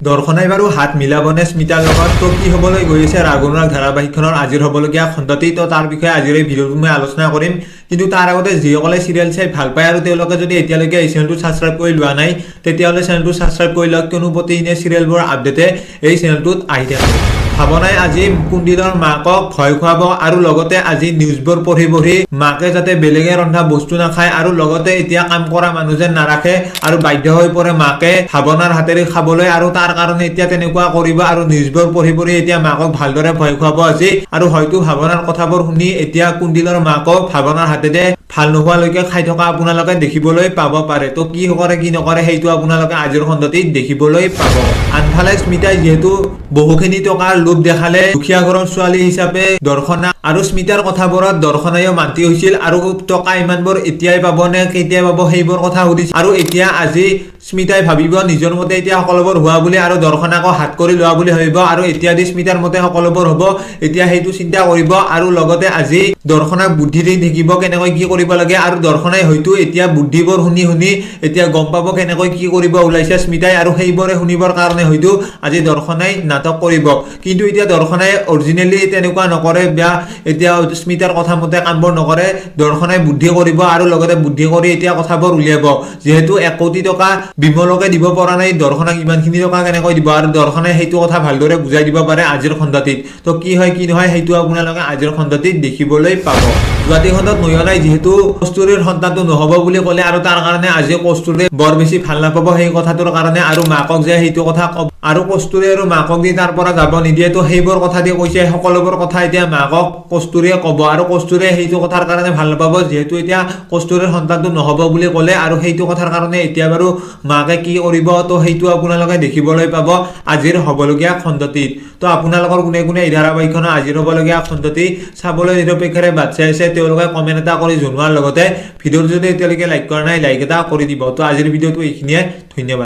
দৰ্শনাই বাৰু হাত মিলাবনে স্মিতাৰ লগত তো কি হ'বলৈ গৈ আছে ৰাগনুৰাগ ধাৰাবাহিকখনৰ আজিৰ হ'বলগীয়া খণ্ডটি তো তাৰ বিষয়ে আজিৰ এই ভিডিঅ'টোত মই আলোচনা কৰিম কিন্তু তাৰ আগতে যিসকলে চিৰিয়েল চাই ভাল পায় আৰু তেওঁলোকে যদি এতিয়ালৈকে এই চেনেলটো সাবস্ক্ৰাইব কৰি লোৱা নাই তেতিয়াহ'লে চেনেলটো সাবস্ক্ৰাইব কৰি লওক কিয়নো প্ৰতিদিনে চিৰিয়েলবোৰ আপডেটে এই চেনেলটোত আহি থাকে ভাৱনাই আজি কুণ্ডিলৰ মাকক ভয় খুৱাব আৰু লগতে আজি নিউজবোৰ পঢ়ি মাকে যাতে বেলেগে ৰন্ধা বস্তু নাখায় আৰু লগতে এতিয়া কাম কৰা মানুহ যেন নাৰাখে আৰু বাধ্য হৈ পৰে মাকে ভাৱনাৰ হাতেৰে খাবলৈ আৰু তাৰ কাৰণে এতিয়া তেনেকুৱা কৰিব আৰু নিউজবোৰ পঢ়ি এতিয়া মাকক ভালদৰে ভয় খুৱাব আজি আৰু হয়তো ভাৱনাৰ কথাবোৰ শুনি এতিয়া কুণ্ডিলৰ মাকক ভাৱনাৰ হাতেৰে ভাল নোহোৱালৈকে খাই থকা আপোনালোকে দেখিবলৈ পাব পাৰে তো কি কৰে কি নকৰে সেইটো আপোনালোকে আজিৰ খণ্ডটিত দেখিবলৈ পাব আনফালে স্মিতাই যেহেতু বহুখিনি টকাৰ লোভ দেখালে দুখীয়া ঘৰৰ ছোৱালী হিচাপে দৰ্শনা আৰু স্মিতাৰ কথাবোৰত দৰ্শনায়ো মান্তি হৈছিল আৰু টকা ইমানবোৰ এতিয়াই পাব নে কেতিয়া পাব সেইবোৰ কথা সুধিছিল আৰু এতিয়া আজি স্মিতাই ভাবিব নিজৰ মতে এতিয়া সকলোবোৰ হোৱা বুলি আৰু দৰ্শনাকো হাত কৰি লোৱা বুলি ভাবিব আৰু এতিয়া দি স্মিতাৰ মতে সকলোবোৰ হ'ব এতিয়া সেইটো চিন্তা কৰিব আৰু লগতে আজি দৰ্শনাক বুদ্ধি দি থাকিব কেনেকৈ কি কৰিব লাগে আৰু দৰ্শনাই হয়তো এতিয়া বুদ্ধিবোৰ শুনি এতিয়া গম পাব কেনেকৈ কি কৰিব ওলাইছে স্মিতাই আৰু সেইবোৰে শুনিবৰ কাৰণে হয়তো আজি দৰ্শনাই নাটক কৰিব কিন্তু এতিয়া দৰ্শনাই অৰিজিনেলি তেনেকুৱা নকৰে বা এতিয়া স্মিতাৰ কথা মতে কামবোৰ নকৰে দৰ্শনাই বুদ্ধি কৰিব আৰু লগতে বুদ্ধি কৰি এতিয়া কথাবোৰ উলিয়াব যেহেতু 1 কোটি টকা বিমলকে দিব পৰা নাই দৰ্শনাক ইমানখিনি টকা কেনেকৈ দিব আৰু দৰ্শনাই সেইটো কথা ভালদৰে বুজাই দিব পাৰে আজিৰ খণ্ডটিত তো কি হয় কি নহয় সেইটো আপোনালোকে আজিৰ খণ্ডটিত দেখিবলৈ পাব যোৱাটি খণ্ডত নয়নাই যেহেতু কস্তুৰীৰ সন্তানটো নহব বুলি ক'লে আৰু তাৰ কাৰণে আজি কস্তুৰী বৰ বেছি ভাল নাপাব সেই কথাটোৰ কাৰণে আৰু মাকক যে সেইটো কথা ক'ব আৰু কস্তুৰী আৰু মাকক দি তাৰ পৰা যাব নিদিয়ে তো সেইবোৰ কথা দি কৈছে সকলোবোৰ কথা এতিয়া মাকক কস্তুৰীয়ে ক'ব আৰু কস্তুৰীয়ে সেইটো কথাৰ কাৰণে ভাল নাপাব যেহেতু এতিয়া কস্তুৰীৰ সন্তানটো নহব বুলি ক'লে আৰু সেইটো কথাৰ কাৰণে এতিয়া বাৰু মাকে কি কৰিব তো সেইটো আপোনালোকে দেখিবলৈ পাব আজিৰ হ'বলগীয়া খণ্ডটিত তো আপোনালোকৰ কোনে এই ধাৰাবাহিকখনৰ আজিৰ হ'বলগীয়া খণ্ডটি চাবলৈ নিৰপেক্ষৰে বাট চাই আছে তেওঁলোকে কমেন্ট এটা কৰি জনোৱাৰ লগতে ভিডিঅ'টো যদি এতিয়ালৈকে লাইক কৰা নাই লাইক এটা কৰি দিব তো আজিৰ ভিডিঅ'টো এইখিনিয়ে ধন্যবাদ।